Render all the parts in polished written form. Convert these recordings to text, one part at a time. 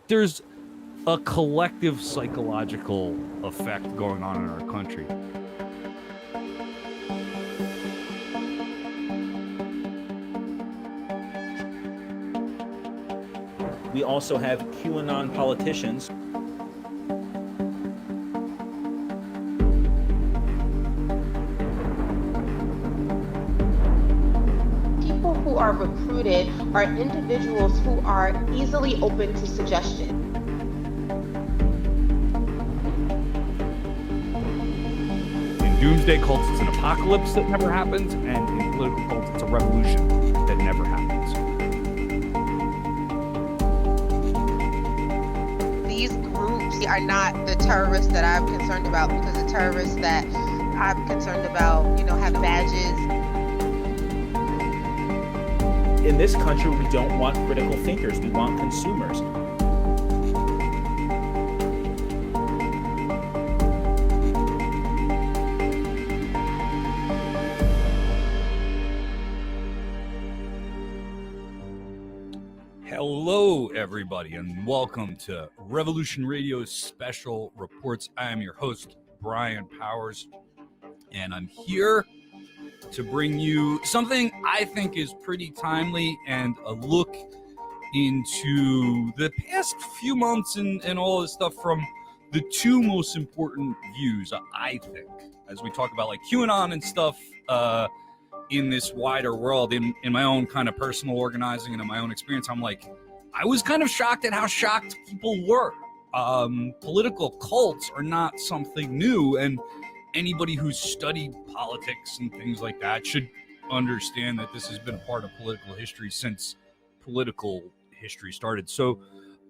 there's a collective psychological effect going on in our country. We also have QAnon politicians. People who are recruited are individuals who are easily open to suggestion. In doomsday cults, it's an apocalypse that never happens, and in political cults, it's a revolution that never happens. These groups are not the terrorists that I'm concerned about, because the terrorists that I'm concerned about, have badges. In this country, we don't want critical thinkers. We want consumers. Hello, everybody, and welcome to Revolution Radio's Special Reports. I am your host, Brian Powers, and I'm here to bring you something I think is pretty timely and a look into the past few months and all this stuff from the two most important views, I think, as we talk about like QAnon and stuff in this wider world. In my own kind of personal organizing and in my own experience, I'm like, I was kind of shocked at how shocked people were. Political cults are not something new, and anybody who's studied politics and things like that should understand that this has been a part of political history since political history started. So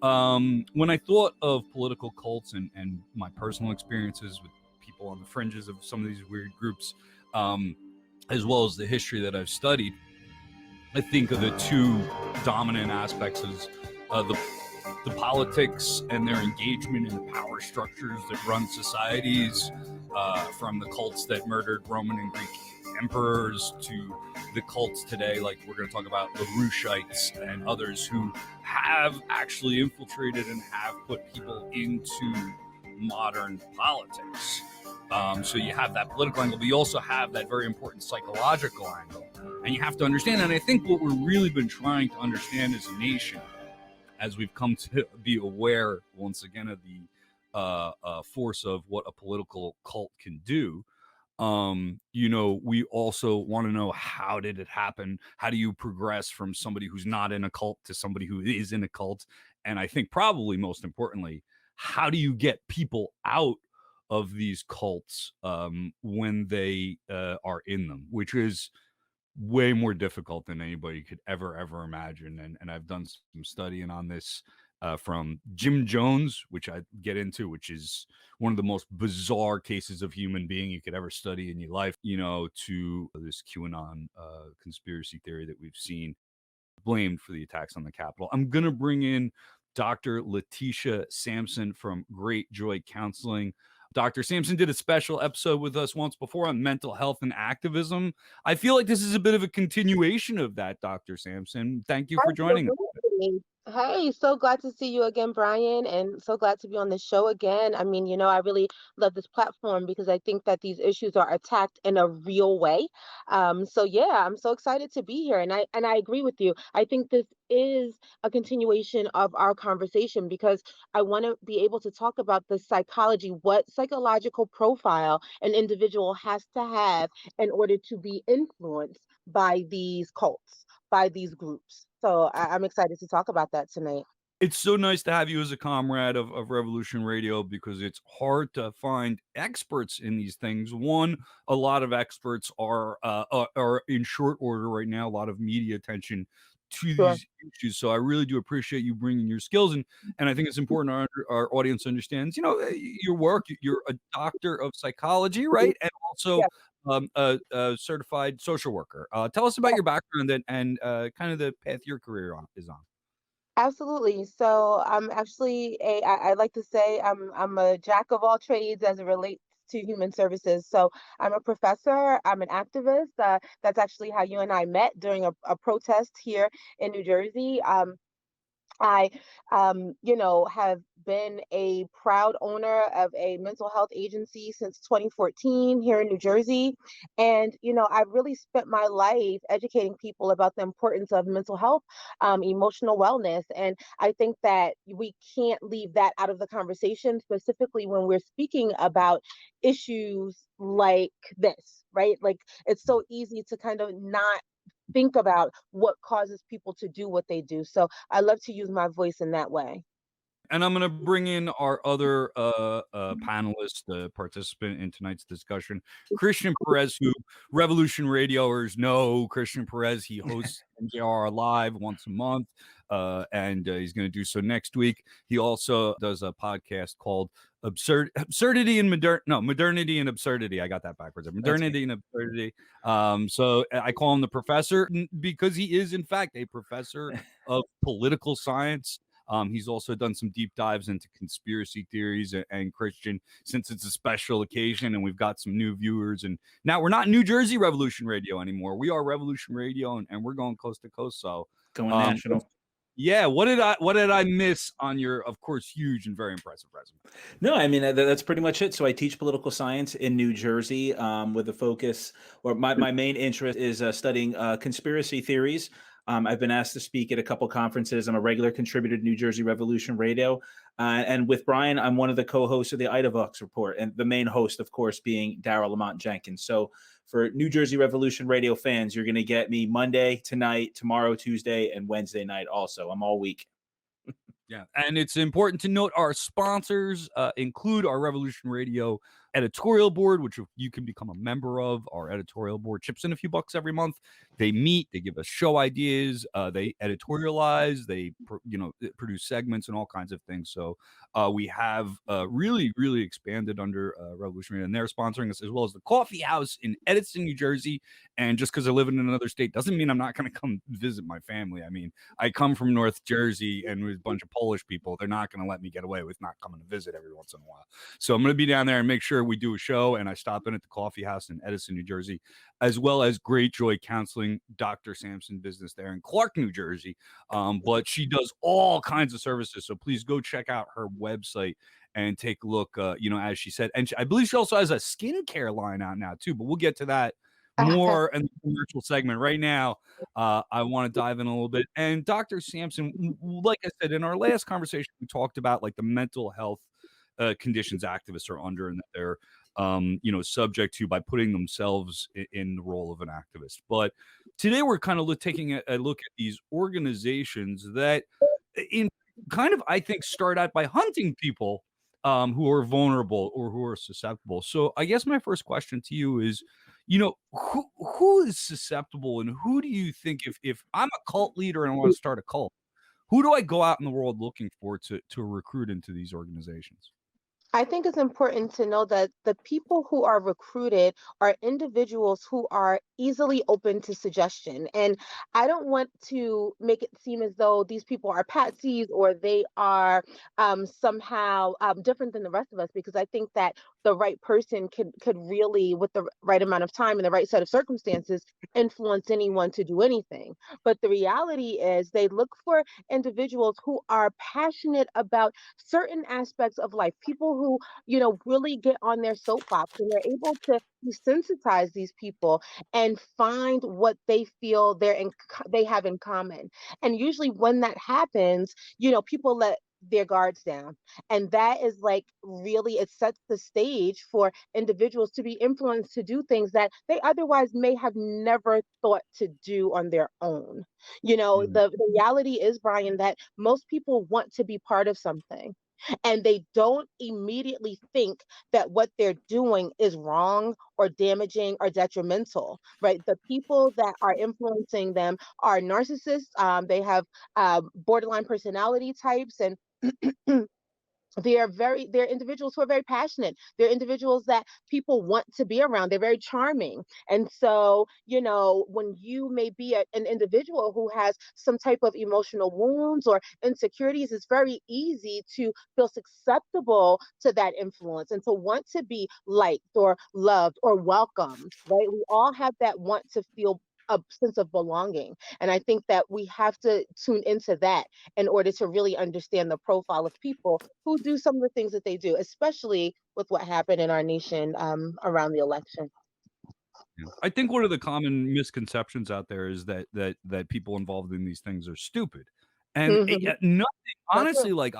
when I thought of political cults and my personal experiences with people on the fringes of some of these weird groups, as well as the history that I've studied, I think of the two dominant aspects as the politics and their engagement in the power structures that run societies, from the cults that murdered Roman and Greek emperors to the cults today, like we're going to talk about the Rushites and others who have actually infiltrated and have put people into modern politics. So you have that political angle, but you also have that very important psychological angle. And you have to understand, and I think what we've really been trying to understand as a nation, as we've come to be aware once again of the force of what a political cult can do, we also want to know, how did it happen? How do you progress from somebody who's not in a cult to somebody who is in a cult? And I think probably most importantly, how do you get people out of these cults when they are in them, which is way more difficult than anybody could ever imagine. And I've done some studying on this from Jim Jones, which I get into, which is one of the most bizarre cases of human being you could ever study in your life, to this QAnon conspiracy theory that we've seen blamed for the attacks on the Capitol. I'm going to bring in Dr. Letitia Sampson from Great Joy Counseling. Dr. Sampson did a special episode with us once before on mental health and activism. I feel like this is a bit of a continuation of that, Dr. Sampson. Thank you for joining us. Hey, so glad to see you again, Brian, and so glad to be on the show again. I mean, I really love this platform because I think that these issues are attacked in a real way. So yeah, I'm so excited to be here, and I agree with you. I think this is a continuation of our conversation because I want to be able to talk about the psychology, what psychological profile an individual has to have in order to be influenced by these cults, by these groups. So I'm excited to talk about that tonight. It's so nice to have you as a comrade of Revolution Radio, because it's hard to find experts in these things. One, a lot of experts are in short order right now, a lot of media attention to Sure. these issues. So I really do appreciate you bringing your skills. And I think it's important our audience understands, your work. You're a doctor of psychology, right? And also a certified social worker. Tell us about your background and kind of the path your career is on. Absolutely. So I'm actually I like to say I'm a jack of all trades as it relates to human services. So I'm a professor, I'm an activist. That's actually how you and I met during a protest here in New Jersey. I, have been a proud owner of a mental health agency since 2014 here in New Jersey. And, I've really spent my life educating people about the importance of mental health, emotional wellness. And I think that we can't leave that out of the conversation, specifically when we're speaking about issues like this, right? Like it's so easy to kind of not think about what causes people to do what they do. So I love to use my voice in that way. And I'm going to bring in our other panelist, participant in tonight's discussion, Christian Perez, who Revolution Radioers know. Christian Perez, he hosts NJR Live once a month, and he's going to do so next week. He also does a podcast called Modernity and Absurdity. I got that backwards. Modernity and Absurdity. So I call him the professor because he is, in fact, a professor of political science. He's also done some deep dives into conspiracy theories and Christian, since it's a special occasion and we've got some new viewers. And now we're not New Jersey Revolution Radio anymore. We are Revolution Radio, and we're going coast to coast. So going national. Yeah, what did I miss on your, of course, huge and very impressive resume? No, I mean that's pretty much it. So I teach political science in New Jersey, with a focus, or my main interest is studying conspiracy theories. I've been asked to speak at a couple conferences. I'm a regular contributor to New Jersey Revolution Radio. And with Brian, I'm one of the co-hosts of the Idavox Report, and the main host, of course, being Daryle Lamont-Jenkins. So for New Jersey Revolution Radio fans, you're going to get me Monday, tonight, tomorrow, Tuesday, and Wednesday night also. I'm all week. Yeah, and it's important to note our sponsors include our Revolution Radio Editorial Board, which you can become a member of. Our Editorial Board chips in a few bucks every month. They meet, they give us show ideas, they editorialize, they produce segments and all kinds of things. So we have really, really expanded under Revolution Radio, and they're sponsoring us, as well as the Coffee House in Edison, New Jersey. And just because I live in another state doesn't mean I'm not going to come visit my family. I mean, I come from North Jersey, and with a bunch of Polish people, they're not going to let me get away with not coming to visit every once in a while. So I'm going to be down there and make sure we do a show, and I stop in at the Coffee House in Edison, New Jersey, as well as Great Joy Counseling, Dr. Sampson business there in Clark, New Jersey. But she does all kinds of services, so please go check out her website and take a look, as she said. And I believe she also has a skincare line out now too, but we'll get to that more in the commercial segment. Right now, I want to dive in a little bit. And Dr. Sampson, like I said, in our last conversation, we talked about like the mental health conditions activists are under, and that they're subject to by putting themselves in the role of an activist. But today we're kind of taking a look at these organizations that I think start out by hunting people who are vulnerable or who are susceptible. So I guess my first question to you is, who is susceptible, and who do you think, if I'm a cult leader and I want to start a cult, who do I go out in the world looking for to recruit into these organizations? I think it's important to know that the people who are recruited are individuals who are easily open to suggestion. And I don't want to make it seem as though these people are patsies or they are somehow different than the rest of us, because I think that the right person could really, with the right amount of time and the right set of circumstances, influence anyone to do anything. But the reality is they look for individuals who are passionate about certain aspects of life, people who, really get on their soapbox, and they're able to desensitize these people and find what they feel they have in common. And usually when that happens, people let their guards down. And that is like, really, it sets the stage for individuals to be influenced to do things that they otherwise may have never thought to do on their own. The reality is, Brian, that most people want to be part of something, and they don't immediately think that what they're doing is wrong or damaging or detrimental, right? The people that are influencing them are narcissists. They have borderline personality types, and they're individuals who are very passionate. They're individuals that people want to be around. They're very charming. And so, when you may be an individual who has some type of emotional wounds or insecurities, it's very easy to feel susceptible to that influence and to want to be liked or loved or welcomed, right? We all have that want to feel a sense of belonging. And I think that we have to tune into that in order to really understand the profile of people who do some of the things that they do, especially with what happened in our nation around the election. Yeah. I think one of the common misconceptions out there is that people involved in these things are stupid, and nothing. Honestly, like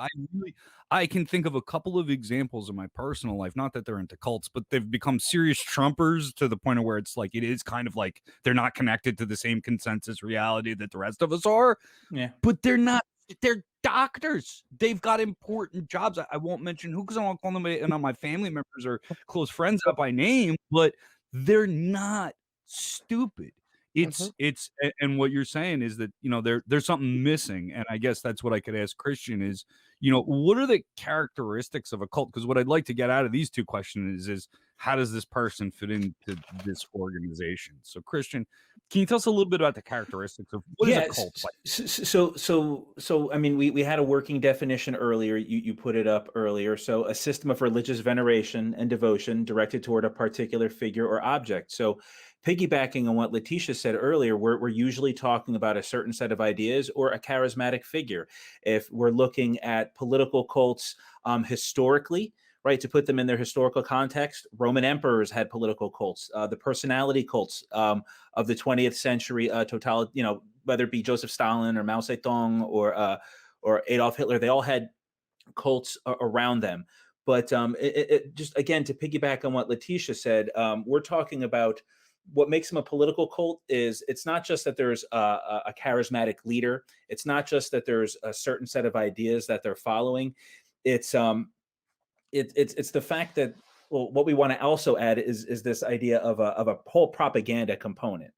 I can think of a couple of examples in my personal life. Not that they're into cults, but they've become serious Trumpers to the point of where it's like it is kind of like they're not connected to the same consensus reality that the rest of us are. Yeah, but they're not. They're doctors. They've got important jobs. I won't mention who because I won't call them and on my family members or close friends out by name, but they're not stupid. It's and what you're saying is that, there's something missing, and I guess that's what I could ask Christian is, what are the characteristics of a cult? Because what I'd like to get out of these two questions is how does this person fit into this organization? So Christian, can you tell us a little bit about the characteristics of what is a cult? So I mean, we had a working definition earlier. You put it up earlier. So a system of religious veneration and devotion directed toward a particular figure or object. So piggybacking on what Letitia said earlier, we're usually talking about a certain set of ideas or a charismatic figure. If we're looking at political cults historically, right, to put them in their historical context, Roman emperors had political cults. The personality cults of the 20th century, whether it be Joseph Stalin or Mao Zedong or Adolf Hitler, they all had cults around them. But just again, to piggyback on what Letitia said, we're talking about what makes them a political cult is it's not just that there's a charismatic leader. It's not just that there's a certain set of ideas that they're following. It's the fact that, well, what we want to also add is this idea of a whole propaganda component,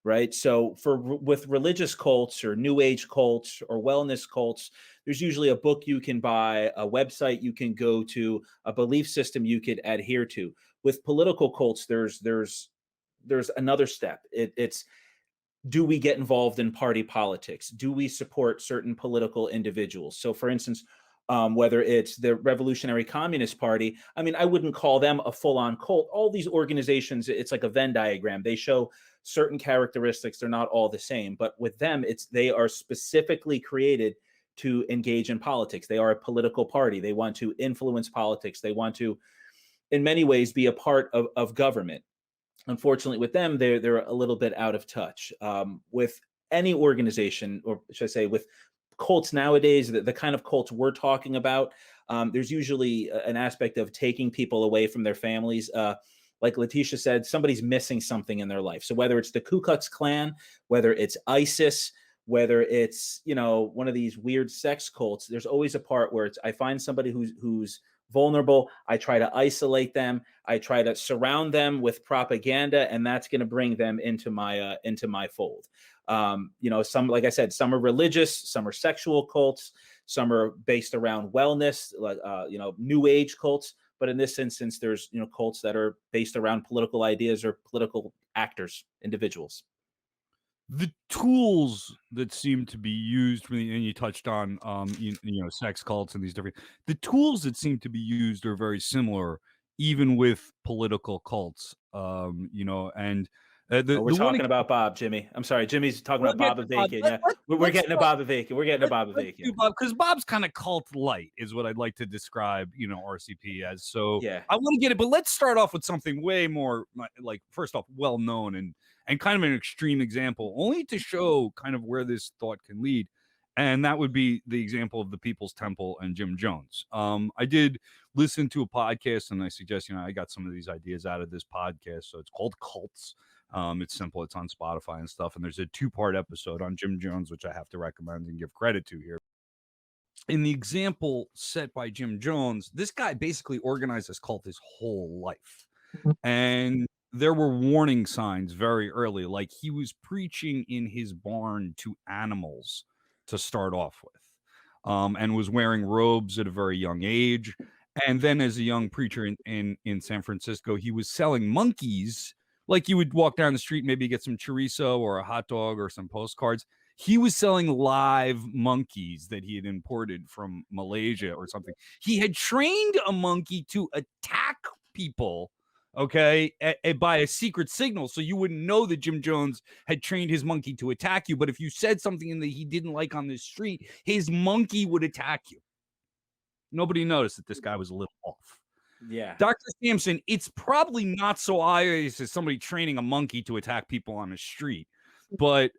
right? So with religious cults or new age cults or wellness cults, there's usually a book you can buy, a website you can go to, a belief system you could adhere to. With political cults, there's another step. It's do we get involved in party politics? Do we support certain political individuals? So, for instance, whether it's the Revolutionary Communist Party, I mean, I wouldn't call them a full-on cult. All these organizations, it's like a Venn diagram. They show certain characteristics. They're not all the same. But with them, they are specifically created to engage in politics. They are a political party. They want to influence politics. They want to, in many ways, be a part of government. Unfortunately, with them, they're a little bit out of touch. With any organization, or should I say, with cults nowadays, the kind of cults we're talking about, there's usually an aspect of taking people away from their families. Like Letitia said, somebody's missing something in their life. So whether it's the Ku Klux Klan, whether it's ISIS, whether it's one of these weird sex cults, there's always a part where I find somebody who's vulnerable. I try to isolate them. I try to surround them with propaganda, and that's going to bring them into my fold. Some, like I said, some are religious, some are sexual cults, some are based around wellness, new age cults. But in this instance, there's cults that are based around political ideas or political actors, individuals. The tools that seem to be used, and you touched on, sex cults and these different. The tools that seem to be used are very similar, even with political cults. We're talking about Bob, Jimmy. I'm sorry, Jimmy's talking about Bob Avakian. Yeah, we're getting to Bob Avakian. We're getting to Bob Avakian. Because Bob's kind of cult light is what I'd like to describe, RCP as. So yeah, I want to get it, but let's start off with something way more like, first off, well known and kind of an extreme example, only to show kind of where this thought can lead. And that would be the example of the People's Temple and Jim Jones. I did listen to a podcast, and I suggest, I got some of these ideas out of this podcast. So it's called Cults. It's simple. It's on Spotify and stuff. And there's a 2-part episode on Jim Jones, which I have to recommend and give credit to here. In the example set by Jim Jones, this guy basically organized this cult his whole life. And there were warning signs very early, like he was preaching in his barn to animals to start off with, and was wearing robes at a very young age. And then as a young preacher in San Francisco, he was selling monkeys. Like you would walk down the street, maybe get some chorizo or a hot dog or some postcards. He was selling live monkeys that he had imported from Malaysia or something. He had trained a monkey to attack people, okay, by a secret signal. So you wouldn't know that Jim Jones had trained his monkey to attack you. But if you said something that he didn't like on the street, his monkey would attack you. Nobody noticed that this guy was a little off. Yeah. Dr. Sampson, it's probably not so obvious as somebody training a monkey to attack people on the street. But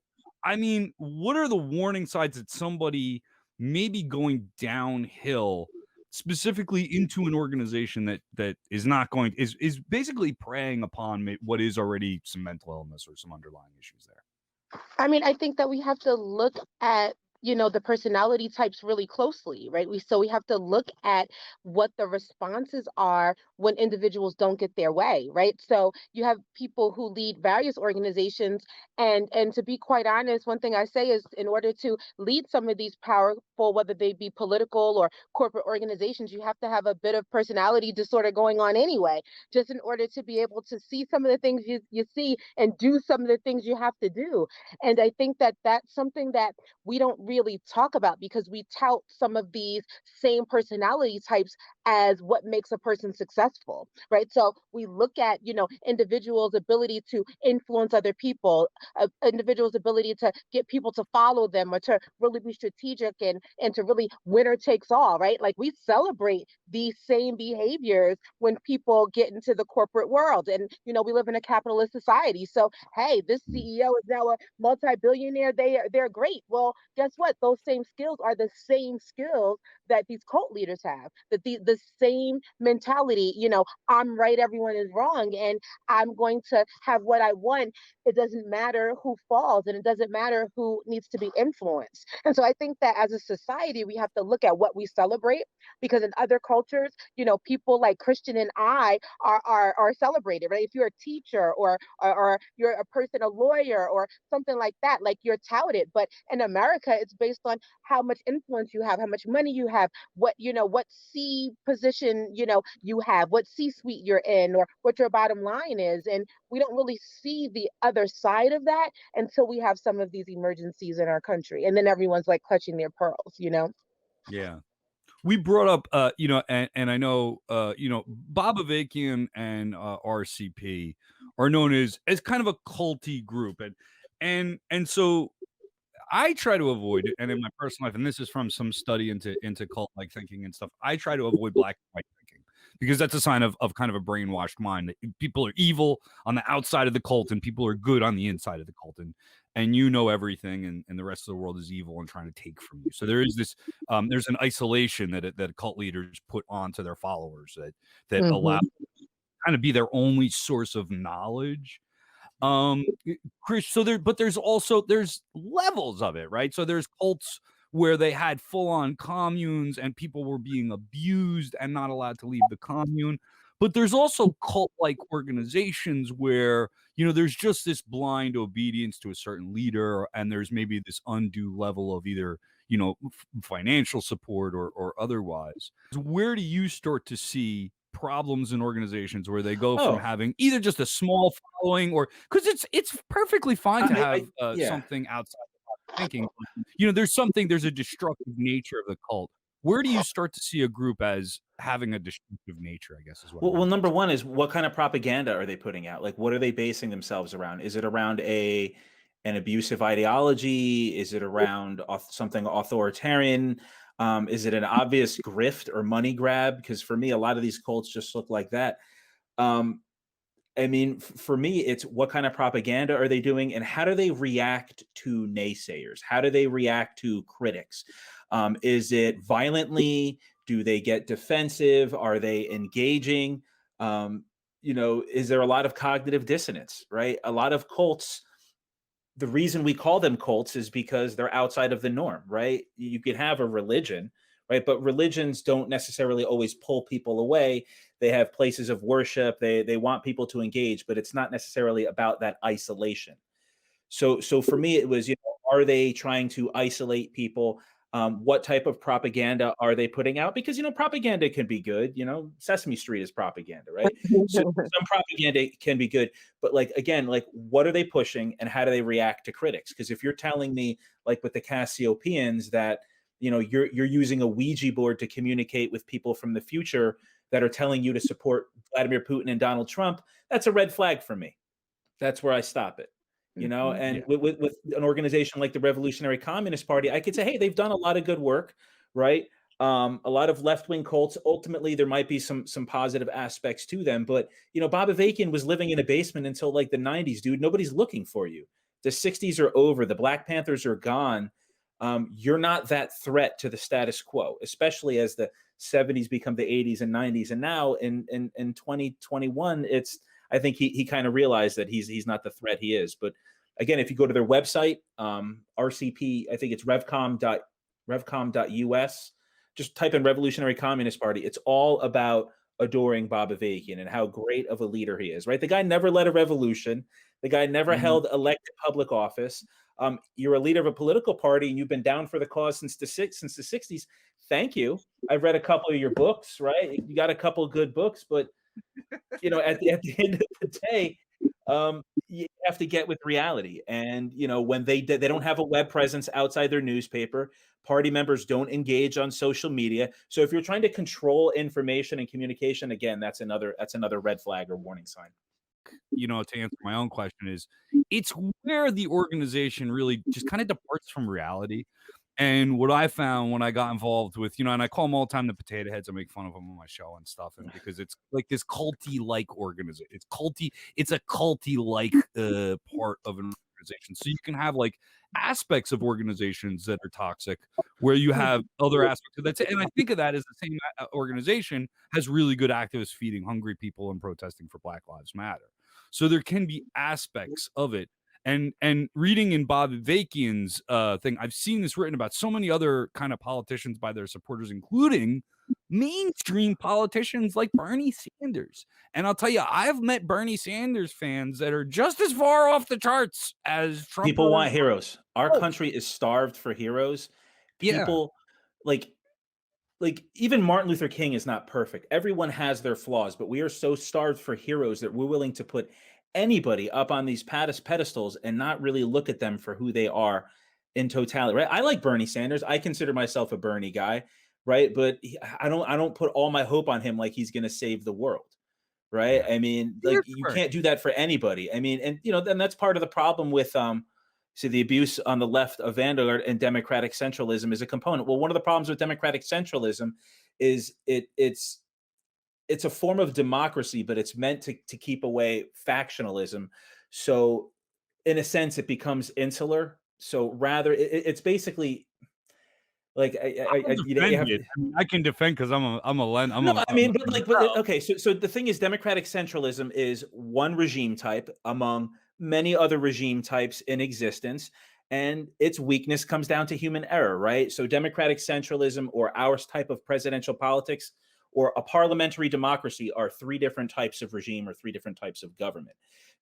I mean, what are the warning signs that somebody may be going downhill, specifically into an organization that is not going is basically preying upon what is already some mental illness or some underlying issues there? I mean, I think that we have to look at, the personality types really closely, right? We have to look at what the responses are when individuals don't get their way, right? So you have people who lead various organizations, and to be quite honest, one thing I say is, in order to lead some of these powerful, whether they be political or corporate organizations, you have to have a bit of personality disorder going on anyway, just in order to be able to see some of the things you see and do some of the things you have to do. And I think that that's something that we don't really talk about, because we tout some of these same personality types as what makes a person successful, right? So we look at, individuals' ability to influence other people, individuals' ability to get people to follow them, or to really be strategic, and to really winner takes all, right? Like, we celebrate these same behaviors when people get into the corporate world. And, we live in a capitalist society. So, hey, this CEO is now a multi-billionaire. They're great. Well, guess what? Those same skills are the same skills that these cult leaders have. That the same mentality, I'm right, everyone is wrong, and I'm going to have what I want. It doesn't matter who falls, and it doesn't matter who needs to be influenced. And so I think that as a society, we have to look at what we celebrate, because in other cultures, people like Christian and I are celebrated, right? If you're a teacher, or you're a person, a lawyer, or something like that, like, you're touted. But in America, it's based on how much influence you have, how much money you have, what C position, you have, what C-suite you're in, or what your bottom line is. And we don't really see the other side of that until we have some of these emergencies in our country. And then everyone's like clutching their pearls. Yeah. We brought up, and I know, Bob Avakian and RCP are known as kind of a culty group, and so I try to avoid it. And in my personal life, and this is from some study into cult like thinking and stuff, I try to avoid black and white thinking, because that's a sign of kind of a brainwashed mind, that people are evil on the outside of the cult and people are good on the inside of the cult, and everything, and the rest of the world is evil and trying to take from you. So there is this there's an isolation that cult leaders put onto their followers that allow kind of be their only source of knowledge. Chris, so there's also levels of it, right? So there's cults where they had full-on communes and people were being abused and not allowed to leave the commune. But there's also cult-like organizations where, there's just this blind obedience to a certain leader, and there's maybe this undue level of either, financial support or otherwise. Where do you start to see problems in organizations where they go from having either just a small following, or because it's perfectly fine to have something outside of thinking, there's a destructive nature of the cult. Where do you start to see a group as having a destructive nature, I guess is what Well, number one is, what kind of propaganda are they putting out? Like, what are they basing themselves around? Is it around an abusive ideology? Is it around something authoritarian? Is it an obvious grift or money grab? Because for me, a lot of these cults just look like that. I mean, for me, it's what kind of propaganda are they doing, and how do they react to naysayers? How do they react to critics? Is it violently? Do they get defensive? Are they engaging? Is there a lot of cognitive dissonance, right? A lot of cults, the reason we call them cults is because they're outside of the norm, right? You could have a religion, right? But religions don't necessarily always pull people away. They have places of worship. They want people to engage, but it's not necessarily about that isolation. So for me, it was, are they trying to isolate people? What type of propaganda are they putting out? Because, propaganda can be good. Sesame Street is propaganda, right? So some propaganda can be good. But again, what are they pushing, and how do they react to critics? Because if you're telling me, like with the Cassiopeans, that, you're using a Ouija board to communicate with people from the future that are telling you to support Vladimir Putin and Donald Trump, that's a red flag for me. That's where I stop it. And with an organization like the Revolutionary Communist Party, I could say, hey, they've done a lot of good work, right? A lot of left-wing cults. Ultimately, there might be some positive aspects to them, but Bob Avakian was living in a basement until like the 90s, dude. Nobody's looking for you. The 60s are over. The Black Panthers are gone. You're not that threat to the status quo, especially as the 70s become the 80s and 90s, and now in 2021, I think he kind of realized that he's not the threat he is. But again, if you go to their website, RCP, I think it's revcom.us, just type in Revolutionary Communist Party. It's all about adoring Bob Avakian and how great of a leader he is, right? The guy never led a revolution. The guy never held elected public office. You're a leader of a political party and you've been down for the cause since the 60s. Thank you. I've read a couple of your books, right? You got a couple of good books, but at the end of the day, you have to get with reality. And when they don't have a web presence outside their newspaper, party members don't engage on social media. So if you're trying to control information and communication, again, that's another red flag or warning sign. To answer my own question, is it's where the organization really just kind of departs from reality. And what I found when I got involved with, and I call them all the time the potato heads. I make fun of them on my show and stuff, and because it's like this culty-like organization. It's a culty-like part of an organization. So you can have like aspects of organizations that are toxic, where you have other aspects of that. And I think of that as the same organization has really good activists feeding hungry people and protesting for Black Lives Matter. So there can be aspects of it. And reading in Bob Avakian's thing, I've seen this written about so many other kind of politicians by their supporters, including mainstream politicians like Bernie Sanders. And I'll tell you, I've met Bernie Sanders fans that are just as far off the charts as Trump. People want heroes. Our country is starved for heroes. People like even Martin Luther King is not perfect. Everyone has their flaws, but we are so starved for heroes that we're willing to put anybody up on these pedestals and not really look at them for who they are in totality, right? I like Bernie Sanders. I consider myself a Bernie guy, right? But I don't put all my hope on him like he's going to save the world, right? I mean, like you can't do that for anybody. I mean, and then that's part of the problem with the abuse on the left of Vanguard and democratic centralism is a component. Well, one of the problems with democratic centralism is it's a form of democracy, but it's meant to keep away factionalism. So in a sense, it becomes insular. So rather, it's basically like I can defend because okay. So the thing is, democratic centralism is one regime type among many other regime types in existence, and its weakness comes down to human error, right? So democratic centralism or our type of presidential politics or a parliamentary democracy are three different types of regime or three different types of government.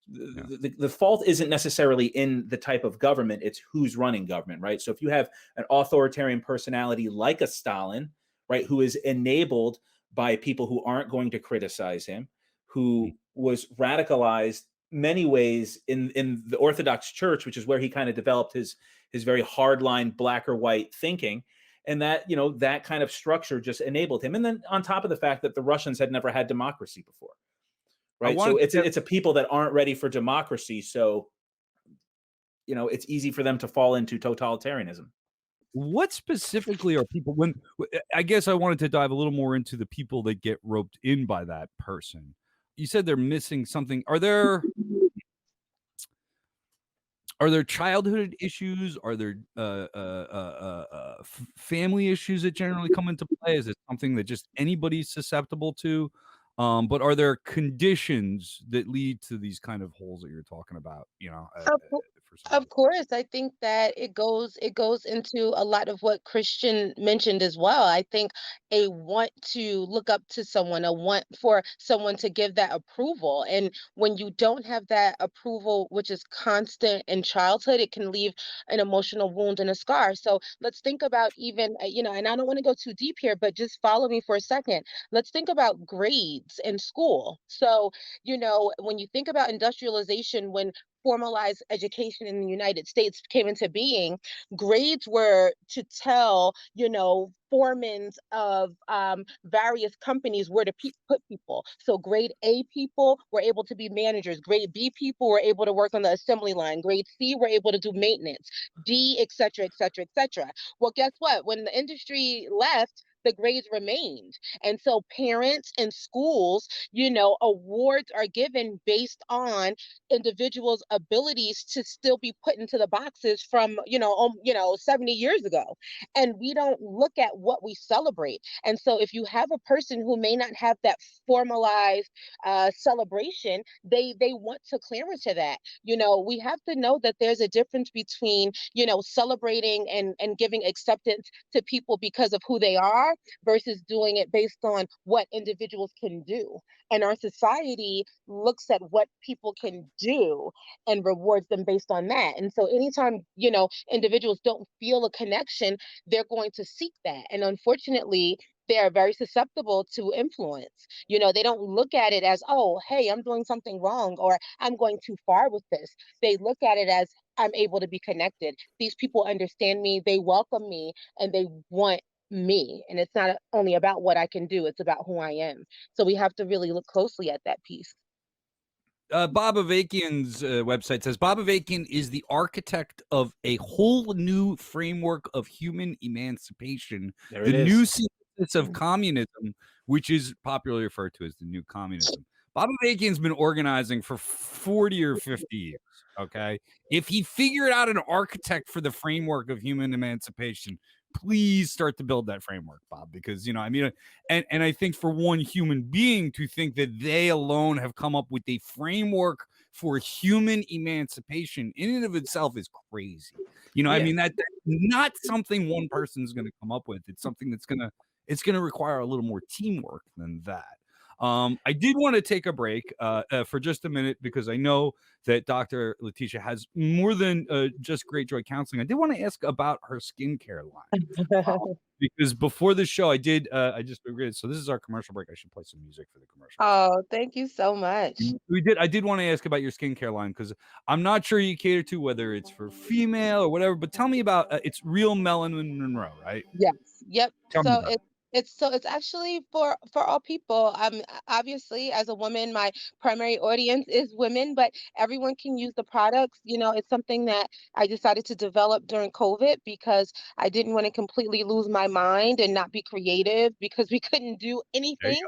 The fault isn't necessarily in the type of government, it's who's running government, right? So if you have an authoritarian personality like a Stalin, right, who is enabled by people who aren't going to criticize him, who was radicalized many ways in the Orthodox Church, which is where he kind of developed his very hardline black or white thinking. And that, that kind of structure just enabled him. And then on top of the fact that the Russians had never had democracy before, right? So it's a people that aren't ready for democracy. So, it's easy for them to fall into totalitarianism. What specifically are people I guess I wanted to dive a little more into the people that get roped in by that person. You said they're missing something. Are there childhood issues? Are there family issues that generally come into play? Is it something that just anybody's susceptible to? But are there conditions that lead to these kind of holes that you're talking about? Of course, I think that it goes into a lot of what Christian mentioned as well. I think a want to look up to someone, a want for someone to give that approval. And when you don't have that approval, which is constant in childhood, it can leave an emotional wound and a scar. So let's think about even, and I don't want to go too deep here, but just follow me for a second. Let's think about grades in school. So, when you think about industrialization, when formalized education in the United States came into being, grades were to tell, foremans of various companies where to put people. So grade A people were able to be managers, grade B people were able to work on the assembly line, grade C were able to do maintenance, D, et cetera, et cetera, et cetera. Well, guess what? When the industry left, the grades remained. And so parents and schools, awards are given based on individuals' abilities to still be put into the boxes from, 70 years ago. And we don't look at what we celebrate. And so if you have a person who may not have that formalized celebration, they want to clamor to that. We have to know that there's a difference between, celebrating and giving acceptance to people because of who they are versus doing it based on what individuals can do. And our society looks at what people can do and rewards them based on that. And so anytime, individuals don't feel a connection, they're going to seek that. And unfortunately, they are very susceptible to influence. They don't look at it as, oh, hey, I'm doing something wrong or I'm going too far with this. They look at it as, I'm able to be connected. These people understand me, they welcome me, and they want me. And it's not only about what I can do, it's about who I am. So we have to really look closely at that piece. Bob Avakian's website says Bob Avakian is the architect of a whole new framework of human emancipation, the new synthesis of communism, which is popularly referred to as the new communism. Bob Avakian's been organizing for 40 or 50 years. Okay, if he figured out an architect for the framework of human emancipation, please start to build that framework, Bob, because, and I think for one human being to think that they alone have come up with a framework for human emancipation in and of itself is crazy. I mean, that's not something one person's going to come up with. It's something that's going to require a little more teamwork than that. I did want to take a break for just a minute because I know that Dr. Letitia has more than just Great Joy Counseling. I did want to ask about her skincare line because before the show, I just agreed. So this is our commercial break. I should play some music for the commercial. Oh, thank you so much. I did want to ask about your skincare line because I'm not sure you cater to whether it's for female or whatever. But tell me about it's Real Melanin Monroe, right? Yes. Yep. Tell me about it. It's actually for all people. Obviously, as a woman, my primary audience is women, but everyone can use the products. It's something that I decided to develop during COVID because I didn't want to completely lose my mind and not be creative because we couldn't do anything.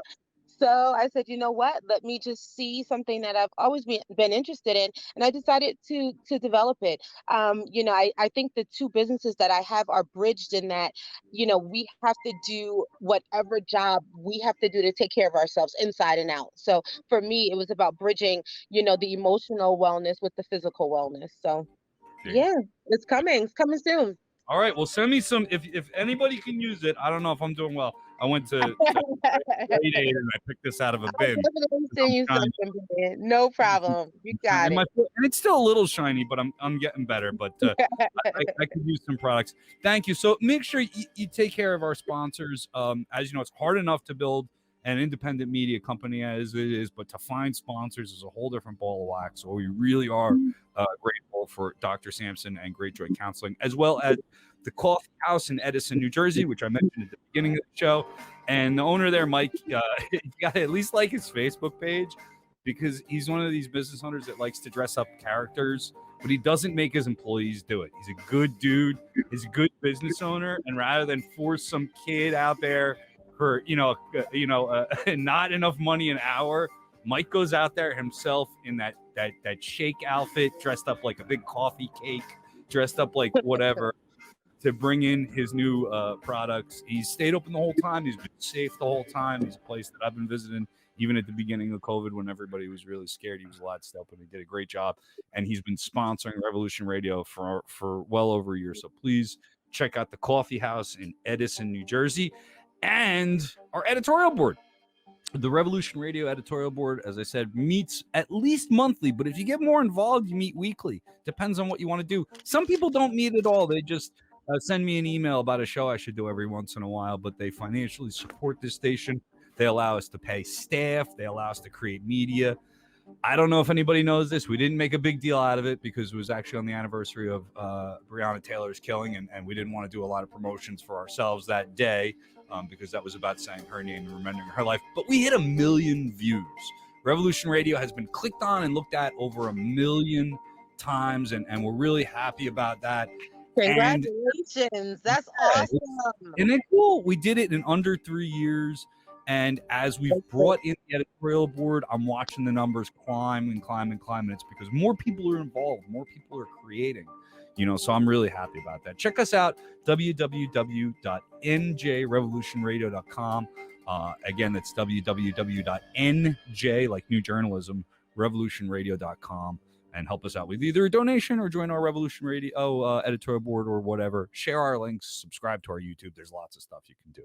So I said, you know what? Let me just see something that I've always been interested in, and I decided to develop it. I think the two businesses that I have are bridged in that, we have to do whatever job we have to do to take care of ourselves inside and out. So for me, it was about bridging, the emotional wellness with the physical wellness. So yeah, it's coming soon. All right, well, send me some. If anybody can use it, I don't know if I'm doing well. I went to Rite Aid and I picked this out of a bin. I'll definitely send you something, Brian. No problem. You got it. And it's still a little shiny, but I'm getting better. But I could use some products. Thank you. So make sure you take care of our sponsors. As you know, it's hard enough to build an independent media company as it is, but to find sponsors is a whole different ball of wax. So we really are grateful for Dr. Sampson and Great Joy Counseling, as well as the Coffee House in Edison, New Jersey, which I mentioned at the beginning of the show. And the owner there, Mike, you got to at least like his Facebook page because he's one of these business owners that likes to dress up characters, but he doesn't make his employees do it. He's a good dude. He's a good business owner. And rather than force some kid out there for, not enough money an hour, Mike goes out there himself in that shake outfit, dressed up like a big coffee cake, dressed up like whatever, to bring in his new products. He's stayed open the whole time. He's been safe the whole time. He's a place that I've been visiting even at the beginning of COVID when everybody was really scared. He was allowed to stay open. He did a great job. And he's been sponsoring Revolution Radio for well over a year. So please check out the Coffee House in Edison, New Jersey, and our editorial board. The Revolution Radio editorial board, as I said, meets at least monthly, but if you get more involved, you meet weekly. Depends on what you want to do. Some people don't meet at all. They just send me an email about a show I should do every once in a while, but they financially support this station. They allow us to pay staff. They allow us to create media. I don't know if anybody knows this. We didn't make a big deal out of it because it was actually on the anniversary of Breonna Taylor's killing, and we didn't want to do a lot of promotions for ourselves that day because that was about saying her name and remembering her life. But we hit 1 million views. Revolution Radio has been clicked on and looked at over 1 million times, and we're really happy about that. Congratulations. That's awesome. Isn't it cool? We did it in under 3 years. And as we've brought in the editorial board, I'm watching the numbers climb and climb and climb. And it's because more people are involved, more people are creating, so I'm really happy about that. Check us out, www.njrevolutionradio.com. Again, that's www.nj, like new journalism, revolutionradio.com. And help us out with either a donation or join our Revolution Radio editorial board or whatever. Share our links, subscribe to our YouTube. There's lots of stuff you can do.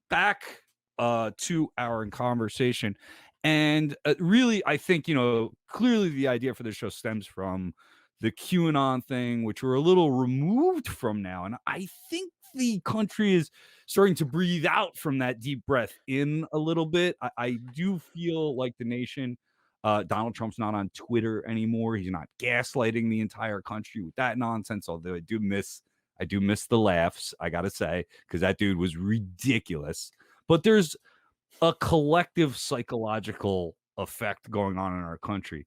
Back to our conversation. And really, I think, clearly the idea for this show stems from the QAnon thing, which we're a little removed from now. And I think the country is starting to breathe out from that deep breath in a little bit. I do feel like the nation, Donald Trump's not on Twitter anymore. He's not gaslighting the entire country with that nonsense, although I do miss the laughs, I gotta say, because that dude was ridiculous. But there's a collective psychological effect going on in our country.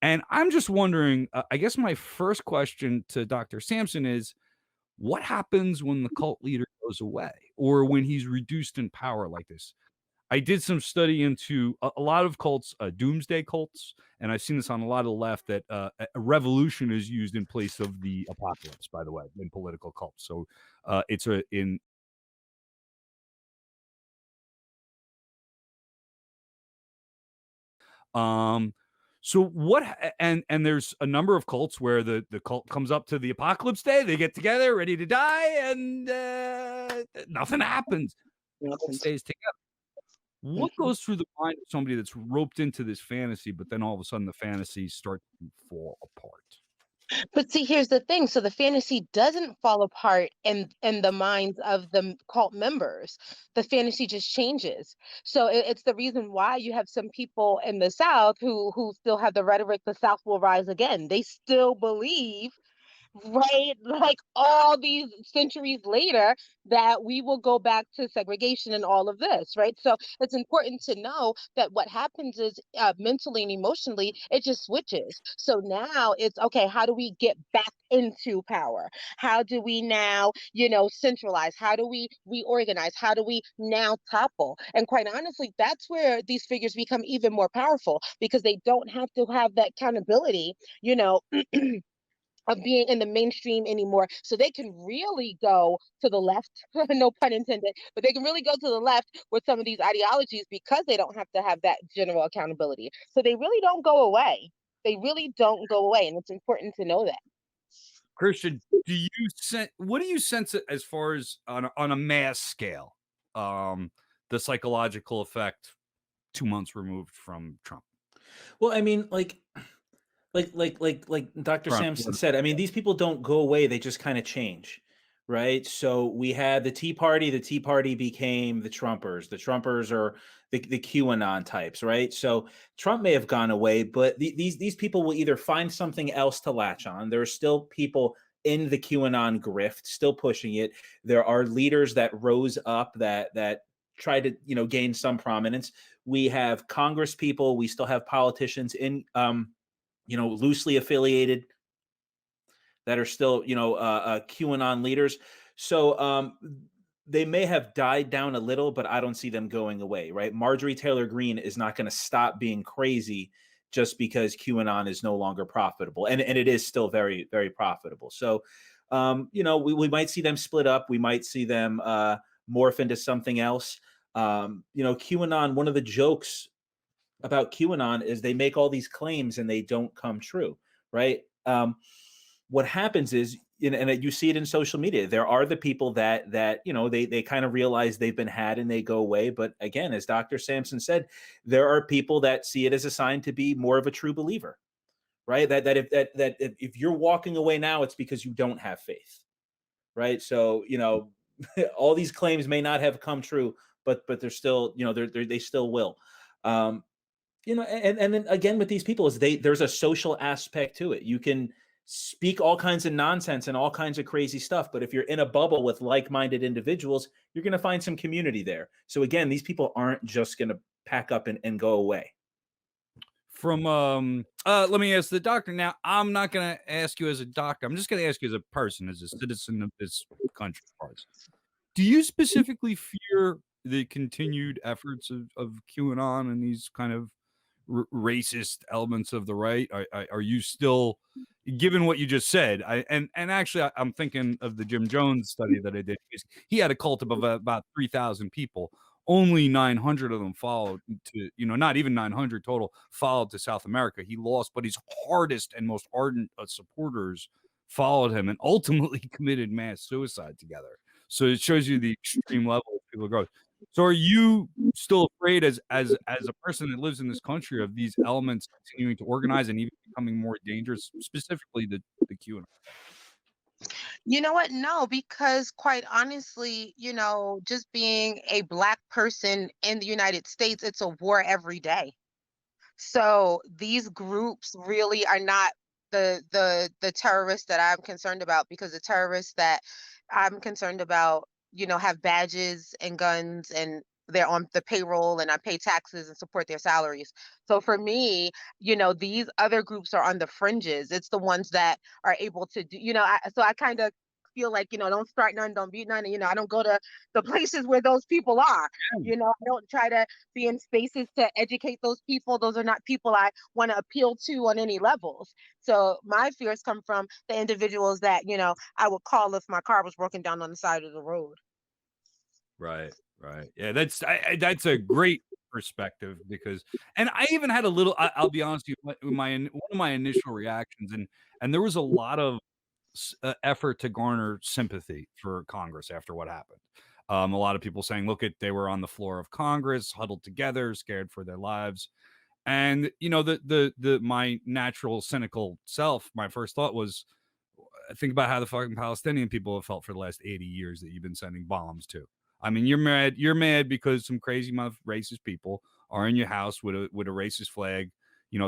And I'm just wondering, I guess my first question to Dr. Sampson is, what happens when the cult leader goes away or when he's reduced in power like this? I did some study into a lot of cults, doomsday cults, and I've seen this on a lot of the left, that a revolution is used in place of the apocalypse, by the way, in political cults. So it's in so what, and there's a number of cults where the cult comes up to the apocalypse day, they get together ready to die, and nothing happens. Cult stays together. What goes through the mind of somebody that's roped into this fantasy, but then all of a sudden the fantasies start to fall apart? But see, here's the thing. So the fantasy doesn't fall apart in the minds of the cult members. The fantasy just changes. So it's the reason why you have some people in the South who still have the rhetoric, the South will rise again. They still believe, right, like all these centuries later, that we will go back to segregation and all of this, right? So it's important to know that what happens is, mentally and emotionally, it just switches. So now it's okay, how do we get back into power? How do we now, centralize? How do we reorganize? How do we now topple? And quite honestly, that's where these figures become even more powerful, because they don't have to have that accountability, you know of being in the mainstream anymore. So they can really go to the left, no pun intended, but they can really go to the left with some of these ideologies because they don't have to have that general accountability. So they really don't go away. They really don't go away. And it's important to know that. Christian, what do you sense as far as on a mass scale, the psychological effect 2 months removed from Trump? Well, I mean, like Dr. Sampson said, I mean, these people don't go away, they just kind of change, right? So we had the Tea Party became the Trumpers. The Trumpers are the QAnon types, right? So Trump may have gone away, but these people will either find something else to latch on. There are still people in the QAnon grift, still pushing it. There are leaders that rose up that try to, gain some prominence. We have Congress people, we still have politicians in loosely affiliated that are still, QAnon leaders. So they may have died down a little, but I don't see them going away, right? Marjorie Taylor Greene is not going to stop being crazy just because QAnon is no longer profitable. And it is still very, very profitable. So, we might see them split up. We might see them morph into something else. QAnon, one of the jokes about QAnon is they make all these claims and they don't come true, right? What happens is, and you see it in social media, there are the people that they kind of realize they've been had and they go away. But again, as Dr. Sampson said, there are people that see it as a sign to be more of a true believer, right? That if you're walking away now, it's because you don't have faith, right? So all these claims may not have come true, but they're still, they still will. And then again with these people is there's a social aspect to it. You can speak all kinds of nonsense and all kinds of crazy stuff, but if you're in a bubble with like-minded individuals, you're going to find some community there. So again, these people aren't just going to pack up and go away. From let me ask the doctor. Now, I'm not going to ask you as a doctor. I'm just going to ask you as a person, as a citizen of this country of ours. Do you specifically fear the continued efforts of QAnon and these kind of racist elements of the right? Are you still, given what you just said? And actually, I'm thinking of the Jim Jones study that I did. He had a cult of about 3,000 people. Only 900 of them followed to, not even 900 total followed to South America. He lost, but his hardest and most ardent supporters followed him and ultimately committed mass suicide together. So it shows you the extreme level of people growth. So are you still afraid as a person that lives in this country of these elements continuing to organize and even becoming more dangerous, specifically the QAnon? You know what? No, because quite honestly, just being a Black person in the United States, it's a war every day. So these groups really are not the terrorists that I'm concerned about, because the terrorists that I'm concerned about, have badges and guns, and they're on the payroll, and I pay taxes and support their salaries. So for me, these other groups are on the fringes. It's the ones that are able to do, so I kind of feel like, don't start none, don't beat none. And, I don't go to the places where those people are. I don't try to be in spaces to educate those people. Those are not people I want to appeal to on any levels. So my fears come from the individuals that, I would call if my car was broken down on the side of the road. Right. Yeah, that's a great perspective, because, and I even had a little. I'll be honest with you, one of my initial reactions, and there was a lot of effort to garner sympathy for Congress after what happened. A lot of people saying, "Look, they were on the floor of Congress, huddled together, scared for their lives." And my natural cynical self, my first thought was, think about how the fucking Palestinian people have felt for the last 80 years that you've been sending bombs to. I mean, you're mad because some crazy racist people are in your house with a racist flag,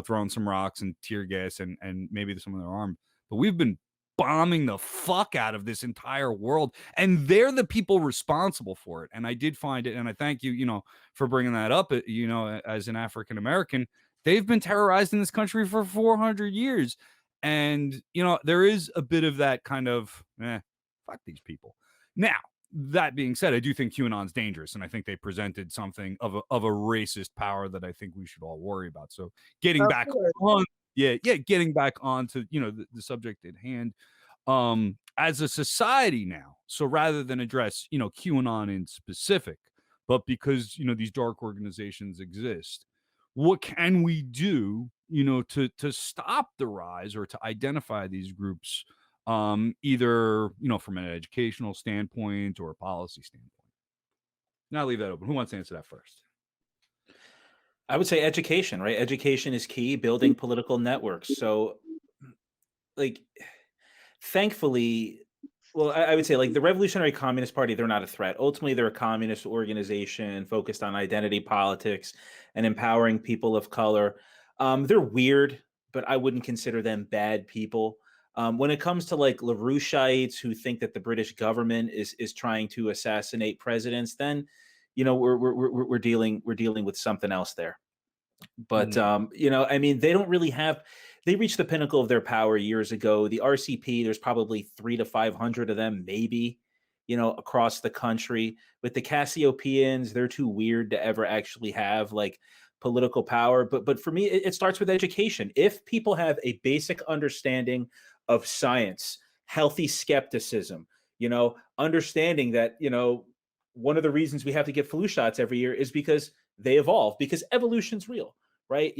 throwing some rocks and tear gas and maybe some of their armed. But we've been bombing the fuck out of this entire world, and they're the people responsible for it. And I did find it, and I thank you, for bringing that up. As an African American, they've been terrorized in this country for 400 years. And, there is a bit of that kind of, fuck these people. Now, that being said, I do think QAnon's dangerous, and I think they presented something of a racist power that I think we should all worry about. So getting back on, getting back on to, the subject at hand, as a society now. So rather than address, QAnon in specific, but because, these dark organizations exist, what can we do, to stop the rise or to identify these groups, either, from an educational standpoint or a policy standpoint? Now I'll leave that open. Who wants to answer that first? I would say education, right? Education is key, building political networks. So, thankfully, well, I would say the Revolutionary Communist Party, they're not a threat. Ultimately, they're a communist organization focused on identity politics and empowering people of color. They're weird, but I wouldn't consider them bad people. When it comes to LaRoucheites who think that the British government is trying to assassinate presidents, then we're dealing with something else there. But I mean, they don't really have. They reached the pinnacle of their power years ago. The RCP, there's probably 300 to 500 of them, maybe, across the country. With the Cassiopeians, they're too weird to ever actually have political power. But for me, it starts with education. If people have a basic understanding of science, healthy skepticism, understanding that, one of the reasons we have to get flu shots every year is because they evolve, because evolution's real, right?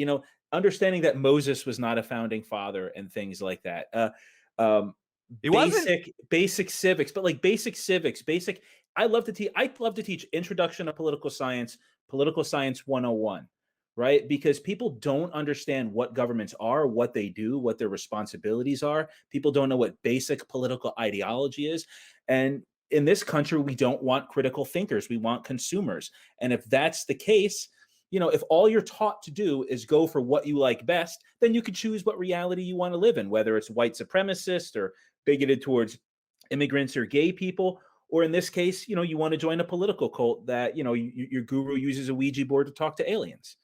Understanding that Moses was not a founding father and things like that. Basic civics, but basic civics, I love to teach Introduction to Political Science 101, right? Because people don't understand what governments are, what they do, what their responsibilities are. People don't know what basic political ideology is. And in this country, we don't want critical thinkers. We want consumers. And if that's the case, If all you're taught to do is go for what you like best, then you could choose what reality you want to live in, whether it's white supremacist or bigoted towards immigrants or gay people, or in this case, you want to join a political cult that, your guru uses a Ouija board to talk to aliens.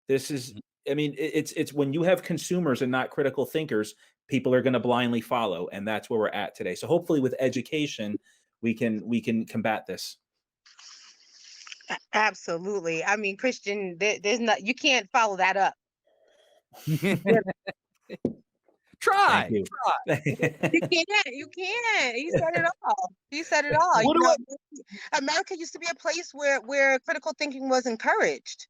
This is, I mean, it's when you have consumers and not critical thinkers, people are going to blindly follow, and that's where we're at today. So hopefully, with education, we can combat this. Absolutely. I mean, Christian, there's not, you can't follow that up. Try. Thank you. You can't. He said it all. He said it all. America used to be a place where critical thinking was encouraged.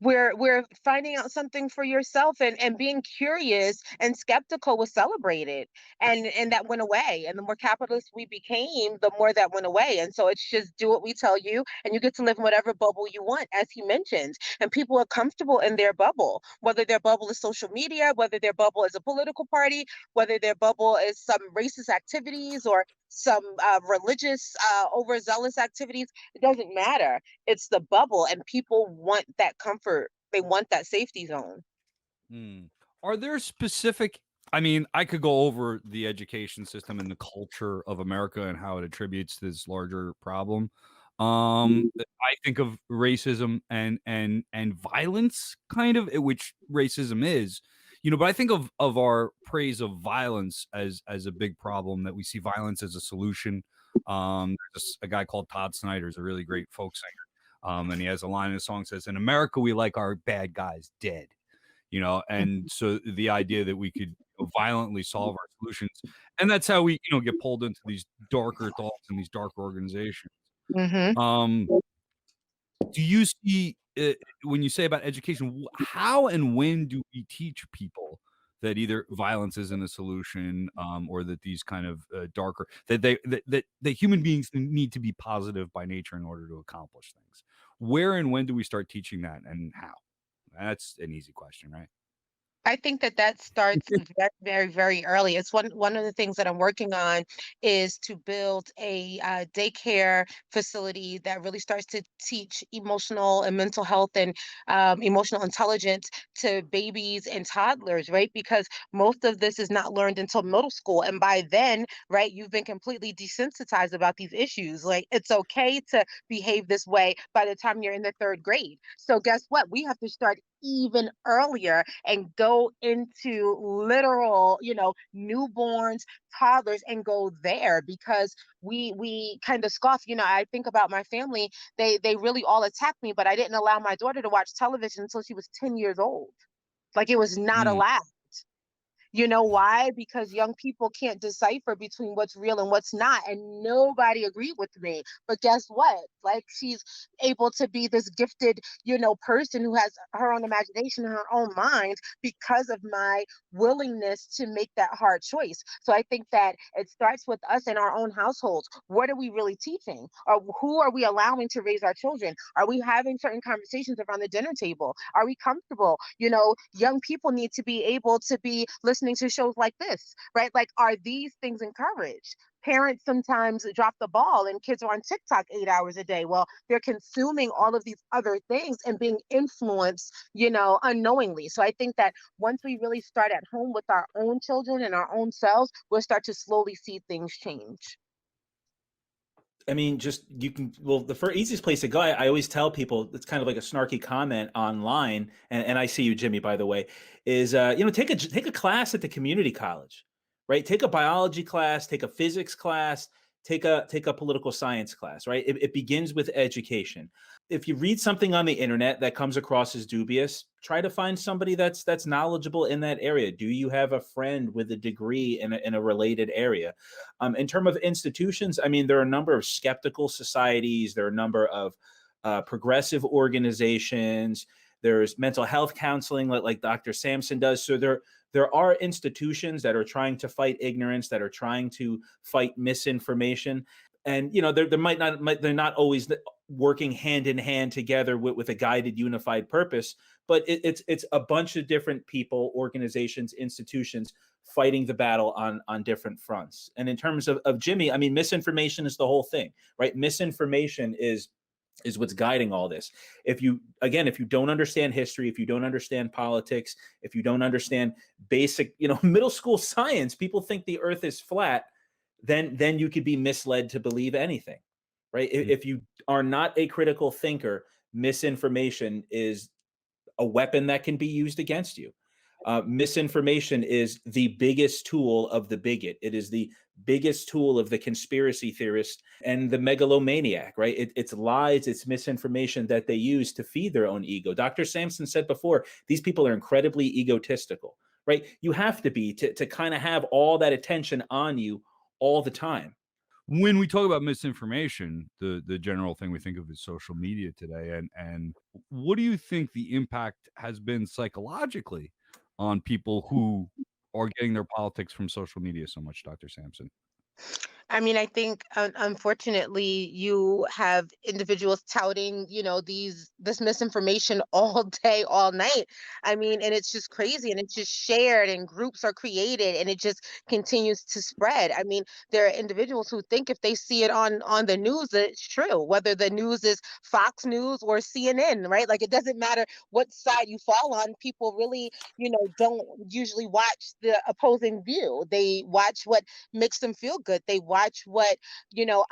We're finding out something for yourself, and being curious and skeptical was celebrated, and that went away. And the more capitalist we became, the more that went away. And so it's just do what we tell you, and you get to live in whatever bubble you want, as he mentioned. And people are comfortable in their bubble, whether their bubble is social media, whether their bubble is a political party, whether their bubble is some racist activities or some religious overzealous activities. It doesn't matter. It's the bubble, and people want that comfort. They want that safety zone. Are there specific, I mean, I could go over the education system and the culture of America and how it attributes to this larger problem. I think of racism and violence, kind of, which racism is, but I think of our praise of violence as a big problem, that we see violence as a solution. There's a guy called Todd Snyder, is a really great folk singer. And he has a line in a song says, "In America, we like our bad guys dead," and so the idea that we could violently solve our solutions, and that's how we, get pulled into these darker thoughts and these dark organizations. Do you see, when you say about education, how and when do we teach people that either violence isn't a solution, or that these kind of darker, that human beings need to be positive by nature in order to accomplish things? Where and when do we start teaching that, and how? That's an easy question, right? I think that starts very, very, very early. It's one of the things that I'm working on is to build a daycare facility that really starts to teach emotional and mental health and emotional intelligence to babies and toddlers, right? Because most of this is not learned until middle school, and by then, right, you've been completely desensitized about these issues. Like, it's okay to behave this way by the time you're in the third grade. So guess what? We have to start even earlier and go into literal, newborns, toddlers, and go there, because we kind of scoff. I think about my family. They really all attacked me, but I didn't allow my daughter to watch television until she was 10 years old. Like, it was not allowed. You know why? Because young people can't decipher between what's real and what's not. And nobody agreed with me. But guess what? Like, she's able to be this gifted, person who has her own imagination and her own mind because of my willingness to make that hard choice. So I think that it starts with us in our own households. What are we really teaching? Or who are we allowing to raise our children? Are we having certain conversations around the dinner table? Are we comfortable? Young people need to be able to be listening to shows like this, right? Like, are these things encouraged? Parents sometimes drop the ball and kids are on TikTok 8 hours a day. Well, they're consuming all of these other things and being influenced, unknowingly. So I think that once we really start at home with our own children and our own selves, we'll start to slowly see things change. I mean, the easiest place to go, I always tell people, it's kind of like a snarky comment online, and I see you, Jimmy, by the way, is, take a class at the community college, right? Take a biology class, take a physics class, take a political science class, right? It begins with education. If you read something on the internet that comes across as dubious, try to find somebody that's knowledgeable in that area. Do you have a friend with a degree in a related area? In terms of institutions, I mean, there are a number of skeptical societies. There are a number of progressive organizations. There's mental health counseling, like Dr. Sampson does. So there are institutions that are trying to fight ignorance, that are trying to fight misinformation. And they're not always working hand in hand together with a guided, unified purpose, but it's a bunch of different people, organizations, institutions fighting the battle on different fronts. And in terms of Jimmy, I mean, misinformation is the whole thing, right? Misinformation is is what's guiding all this. If you don't understand history, if you don't understand politics, if you don't understand basic, middle school science, people think the earth is flat, then you could be misled to believe anything, right? If you are not a critical thinker, misinformation is a weapon that can be used against you. Misinformation is the biggest tool of the bigot. It is the biggest tool of the conspiracy theorist and the megalomaniac, right? It's lies, it's misinformation that they use to feed their own ego. Dr. Sampson said before, these people are incredibly egotistical, right? You have to be to kind of have all that attention on you all the time. When we talk about misinformation, the general thing we think of is social media today. And what do you think the impact has been psychologically on people who are getting their politics from social media so much, Dr. Sampson? I mean, I think unfortunately you have individuals touting, this misinformation all day, all night. I mean, and it's just crazy, and it's just shared, and groups are created, and it just continues to spread. I mean, there are individuals who think if they see it on the news that it's true, whether the news is Fox News or CNN, right? Like, it doesn't matter what side you fall on. People really, don't usually watch the opposing view. They watch what makes them feel good. They watch what,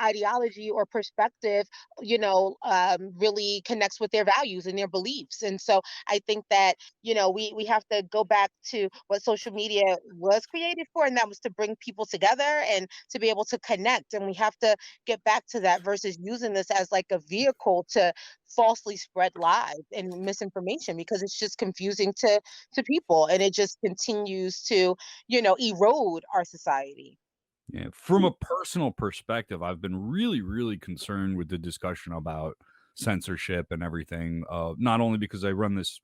ideology or perspective, really connects with their values and their beliefs. And so I think that, we have to go back to what social media was created for, and that was to bring people together and to be able to connect. And we have to get back to that versus using this as like a vehicle to falsely spread lies and misinformation, because it's just confusing to people, and it just continues to, erode our society. Yeah, from a personal perspective, I've been really, really concerned with the discussion about censorship and everything. Not only because I run this,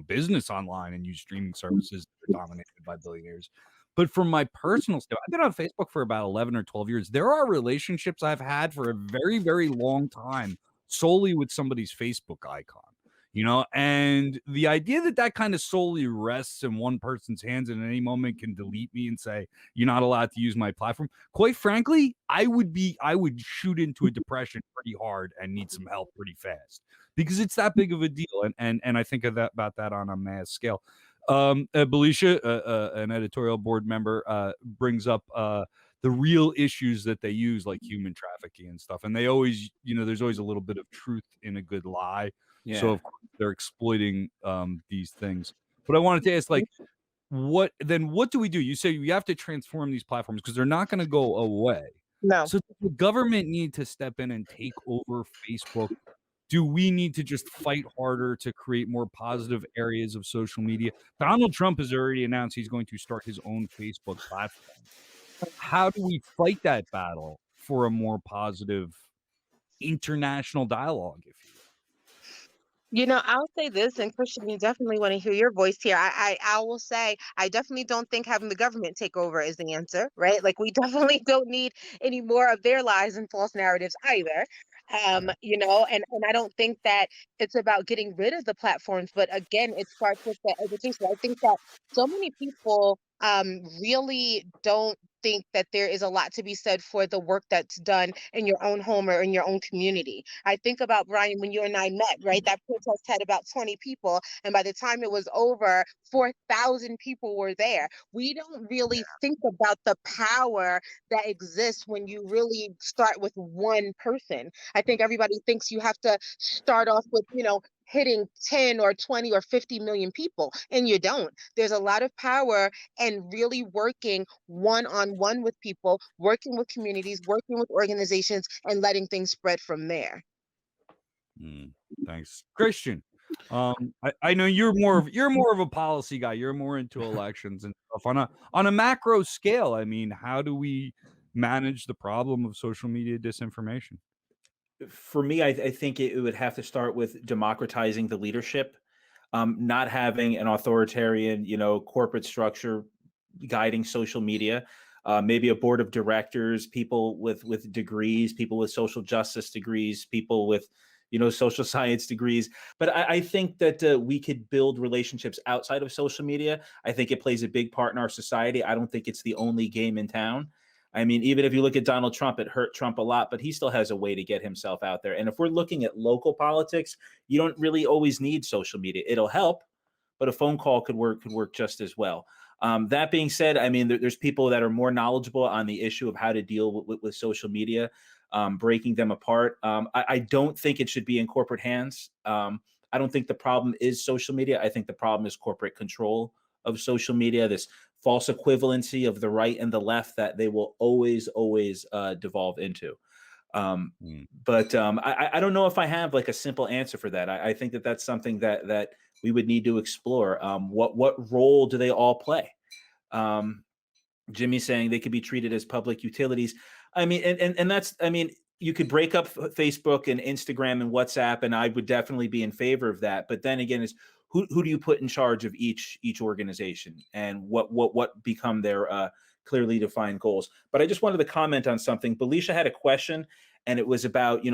business online and use streaming services that are dominated by billionaires, but from my personal stuff, I've been on Facebook for about 11 or 12 years. There are relationships I've had for a very, very long time solely with somebody's Facebook icon. And the idea that kind of solely rests in one person's hands and at any moment can delete me and say, you're not allowed to use my platform. Quite frankly, I would shoot into a depression pretty hard and need some help pretty fast because it's that big of a deal. And I think about that on a mass scale. Belisha, an editorial board member, brings up the real issues that they use, like human trafficking and stuff. And they always, there's always a little bit of truth in a good lie. Yeah. So of course they're exploiting these things. But I wanted to ask, like, what do we do? You say we have to transform these platforms because they're not going to go away. No. So does the government need to step in and take over Facebook? Do we need to just fight harder to create more positive areas of social media? Donald Trump has already announced he's going to start his own Facebook platform. How do we fight that battle for a more positive international dialogue, if you will? I'll say this, and Christian, you definitely want to hear your voice here. I will say, I definitely don't think having the government take over is the answer, right? Like, we definitely don't need any more of their lies and false narratives either. And I don't think that it's about getting rid of the platforms, but again, it starts with the education. I think that so many people really don't think that there is a lot to be said for the work that's done in your own home or in your own community. I think about, Brian, when you and I met, right? That protest had about 20 people, and by the time it was over, 4,000 people were there. We don't really think about the power that exists when you really start with one person. I think everybody thinks you have to start off with, hitting 10 or 20 or 50 million people, and you don't. There's a lot of power and really working one-on-one with people, working with communities, working with organizations, and letting things spread from there. Thanks, Christian. I know you're more of a policy guy. You're more into elections and stuff. On a macro scale, I mean, how do we manage the problem of social media disinformation? For me, I think it would have to start with democratizing the leadership, not having an authoritarian, corporate structure guiding social media. Maybe a board of directors, people with degrees, people with social justice degrees, people with social science degrees. But I think that we could build relationships outside of social media. I think it plays a big part in our society. I don't think it's the only game in town. I mean, even if you look at Donald Trump, it hurt Trump a lot, but he still has a way to get himself out there. And if we're looking at local politics, you don't really always need social media. It'll help, but a phone call could work just as well. That being said, I mean, there's people that are more knowledgeable on the issue of how to deal with social media, breaking them apart. I don't think it should be in corporate hands. I don't think the problem is social media. I think the problem is corporate control of social media, this false equivalency of the right and the left that they will always devolve into. I don't know if I have like a simple answer for that. I think that that's something that we would need to explore. What role do they all play? Jimmy's saying they could be treated as public utilities. I mean, and that's, I mean, you could break up Facebook and Instagram and WhatsApp, and I would definitely be in favor of that. But then again, is who do you put in charge of each organization, and what become their clearly defined goals? But I just wanted to comment on something. Belisha had a question, and it was about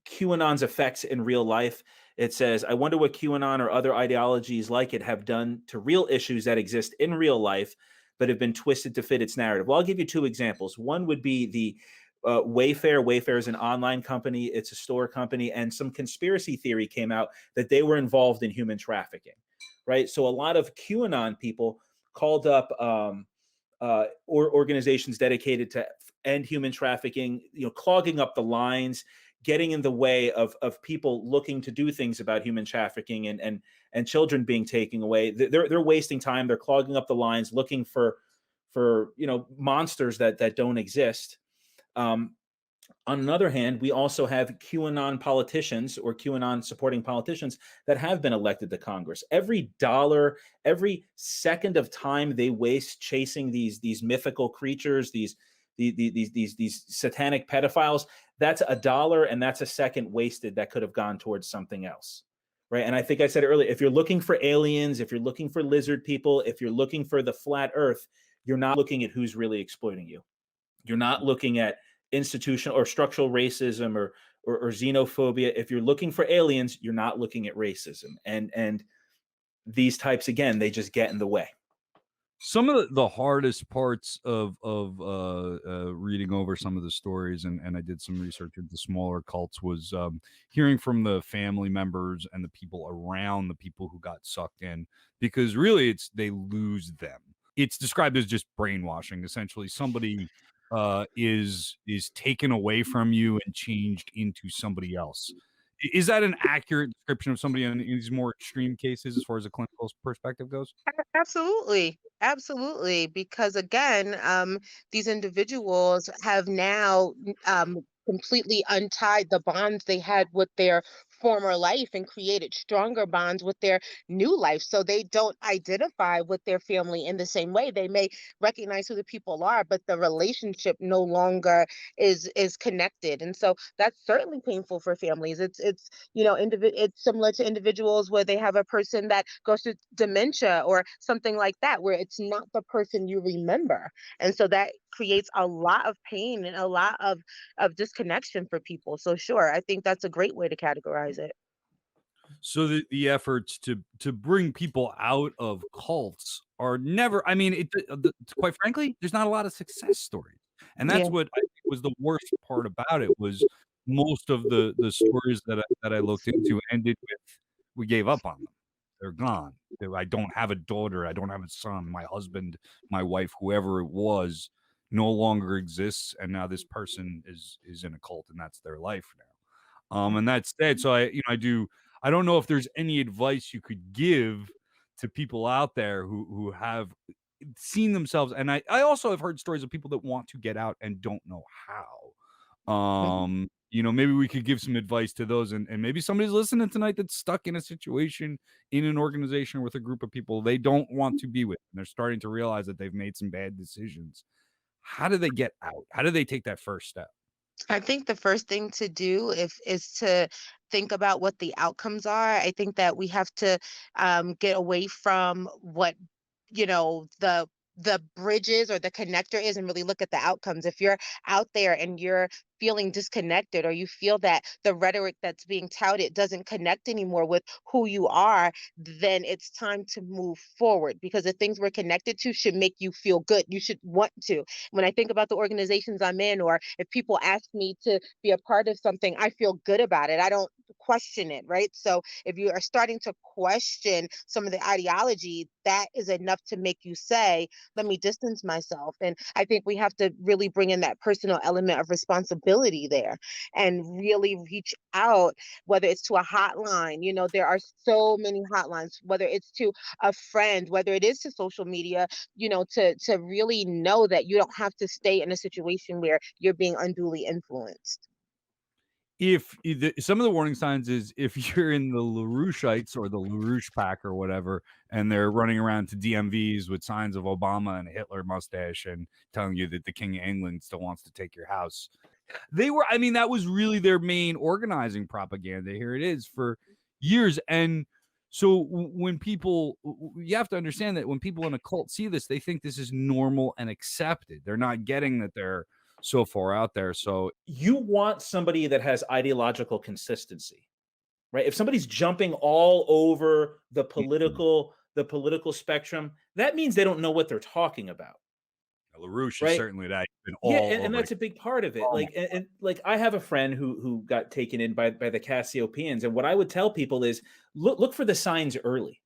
QAnon's effects in real life. It says, I wonder what QAnon or other ideologies like it have done to real issues that exist in real life, but have been twisted to fit its narrative. Well, I'll give you two examples. One would be the Wayfair. Wayfair is an online company. It's a store company. And some conspiracy theory came out that they were involved in human trafficking, right? So a lot of QAnon people called up organizations dedicated to end human trafficking, clogging up the lines, getting in the way of people looking to do things about human trafficking and children being taken away. They're wasting time. They're clogging up the lines, looking for monsters that don't exist. On another hand, we also have QAnon politicians or QAnon supporting politicians that have been elected to Congress. Every dollar, every second of time they waste chasing these mythical creatures, these satanic pedophiles, that's a dollar and that's a second wasted that could have gone towards something else, right? And I think I said earlier, if you're looking for aliens, if you're looking for lizard people, if you're looking for the flat earth, you're not looking at who's really exploiting you. You're not looking at institutional or structural racism or xenophobia. If you're looking for aliens, you're not looking at racism. And these types, again, they just get in the way. Some of the hardest parts of reading over some of the stories, and I did some research into smaller cults, was hearing from the family members and the people around the people who got sucked in, because really they lose them. It's described as just brainwashing. Essentially, somebody is taken away from you and changed into somebody else. Is that an accurate description of somebody in these more extreme cases as far as a clinical perspective goes? Absolutely. Absolutely. Because again, these individuals have now completely untied the bonds they had with their former life and created stronger bonds with their new life. So they don't identify with their family in the same way. They may recognize who the people are, but the relationship no longer is connected. And so that's certainly painful for families. It's similar to individuals where they have a person that goes through dementia or something like that, where it's not the person you remember. And so that creates a lot of pain and a lot of disconnection for people. So sure, I think that's a great way to categorize it. So the efforts to bring people out of cults are never, I mean, quite frankly, there's not a lot of success stories. And that's Yeah. what I think was the worst part about it, was most of the stories that I looked into ended with, we gave up on them. They're gone. I don't have a daughter. I don't have a son. My husband, my wife, whoever it was, no longer exists. And now this person is in a cult, and that's their life now. And that's said. So I don't know if there's any advice you could give to people out there who have seen themselves. And I also have heard stories of people that want to get out and don't know how. Maybe we could give some advice to those, and maybe somebody's listening tonight that's stuck in a situation in an organization with a group of people they don't want to be with, and they're starting to realize that they've made some bad decisions. How do they get out? How do they take that first step? I think the first thing to do is to think about what the outcomes are. I think that we have to get away from what the bridges or the connector is and really look at the outcomes. If you're out there and you're feeling disconnected, or you feel that the rhetoric that's being touted doesn't connect anymore with who you are, then it's time to move forward, because the things we're connected to should make you feel good. You should want to. When I think about the organizations I'm in, or if people ask me to be a part of something, I feel good about it. I don't question it, right? So if you are starting to question some of the ideology, that is enough to make you say, let me distance myself. And I think we have to really bring in that personal element of responsibility there and really reach out, whether it's to a hotline. There are so many hotlines, whether it's to a friend, whether it is to social media, to really know that you don't have to stay in a situation where you're being unduly influenced. Some of the warning signs is if you're in the LaRoucheites or the LaRouche pack or whatever, and they're running around to DMVs with signs of Obama and a Hitler mustache and telling you that the King of England still wants to take your house. That was really their main organizing propaganda. Here it is for years. And so when people, you have to understand that when people in a cult see this, they think this is normal and accepted. They're not getting that they're so far out there. So You want somebody that has ideological consistency, right? If somebody's jumping all over the political spectrum, that means they don't know what they're talking about. LaRouche is Right. certainly that. Been Yeah, all and over that's a big part of it. Like I have a friend who got taken in by the Cassiopeans, and what I would tell people is look for the signs early,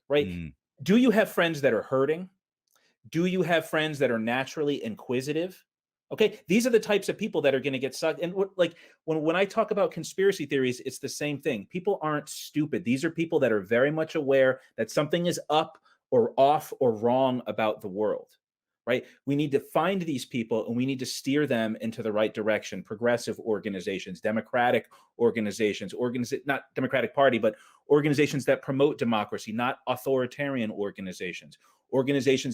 right? Mm. Do you have friends that are hurting? Do you have friends that are naturally inquisitive? Okay, these are the types of people that are going to get sucked. And when I talk about conspiracy theories, it's the same thing. People aren't stupid. These are people that are very much aware that something is up or off or wrong about the world, right? We need to find these people and we need to steer them into the right direction. Progressive organizations, democratic organizations, not Democratic Party, but organizations that promote democracy, not authoritarian organizations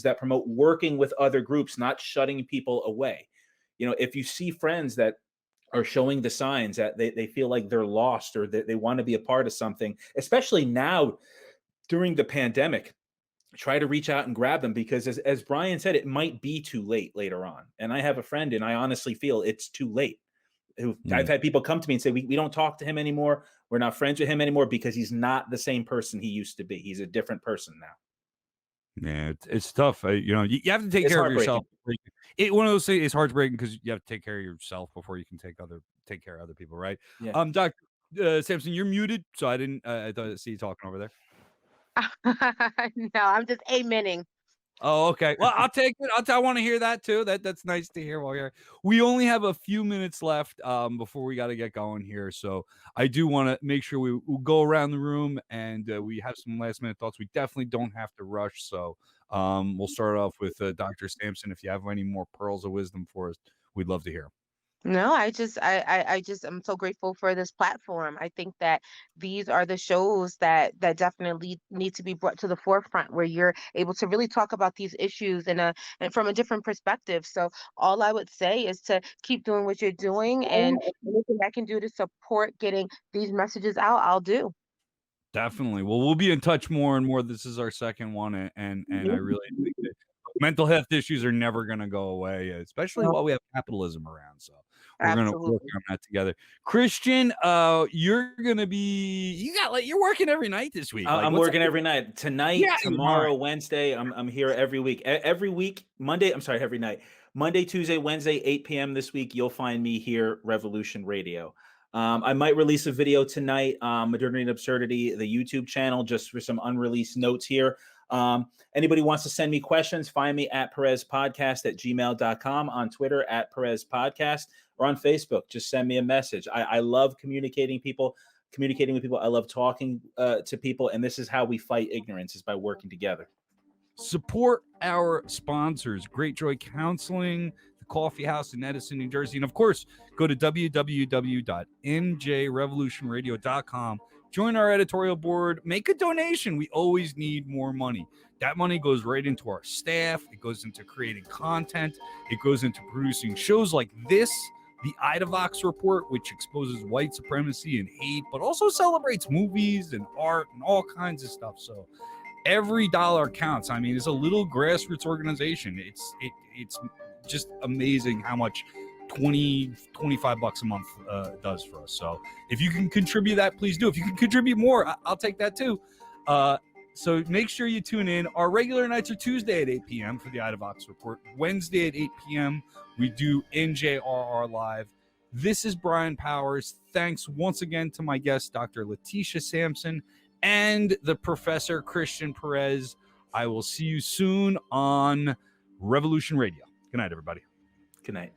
that promote working with other groups, not shutting people away. If you see friends that are showing the signs that they feel like they're lost or that they want to be a part of something, especially now during the pandemic, try to reach out and grab them, because as Brian said, it might be too late later on. And I have a friend, and I honestly feel it's too late. I've had people come to me and say, we don't talk to him anymore. We're not friends with him anymore because he's not the same person he used to be. He's a different person now. Yeah, it's tough. You have to take care of yourself. One of those things is heartbreaking because you have to take care of yourself before you can take care of other people, right? Yeah. Dr. Sampson, you're muted, so I didn't. I thought I see you talking over there. No, I'm just amening. Oh, okay. Well, I'll take it. I want to hear that too. That's nice to hear. While here, we only have a few minutes left before we got to get going here. So I do want to make sure we'll go around the room and we have some last minute thoughts. We definitely don't have to rush. So we'll start off with Dr. Sampson. If you have any more pearls of wisdom for us, we'd love to hear. No, I'm so grateful for this platform. I think that these are the shows that definitely need to be brought to the forefront, where you're able to really talk about these issues and from a different perspective. So all I would say is to keep doing what you're doing, and anything I can do to support getting these messages out, I'll do. Definitely. Well, we'll be in touch more and more. This is our second one, and I really think that mental health issues are never going to go away, especially while we have capitalism around. So we're going to work on that together. Christian, you're going to be you're working every night this week. I'm working every night. Tonight, tomorrow, Wednesday. I'm here every week. Every week, Monday. I'm sorry, every night. Monday, Tuesday, Wednesday, 8 p.m. this week. You'll find me here, Revolution Radio. I might release a video tonight, Modernity and Absurdity, the YouTube channel, just for some unreleased notes here. Anybody wants to send me questions, find me at perezpodcast@gmail.com, on Twitter at perezpodcast, or on Facebook. Just send me a message. I love communicating with people. I love talking to people. And this is how we fight ignorance, is by working together. Support our sponsors, Great Joy Counseling, the Coffee House in Edison, New Jersey. And of course, go to www.njrevolutionradio.com. Join our editorial board, make a donation. We always need more money. That money goes right into our staff. It goes into creating content. It goes into producing shows like this, the Idavox Report, which exposes white supremacy and hate, but also celebrates movies and art and all kinds of stuff. So every dollar counts. It's a little grassroots organization. It's just amazing how much $25 a month does for us. So if you can contribute that, please do. If you can contribute more, I'll take that too. So make sure you tune in. Our regular nights are Tuesday at 8 p.m. for the Idavox Report. Wednesday at 8 p.m. we do NJRR Live. This is Brian Powers. Thanks once again to my guest, Dr. Letitia Sampson, and the Professor Christian Perez. I will see you soon on Revolution Radio. Good night, everybody. Good night.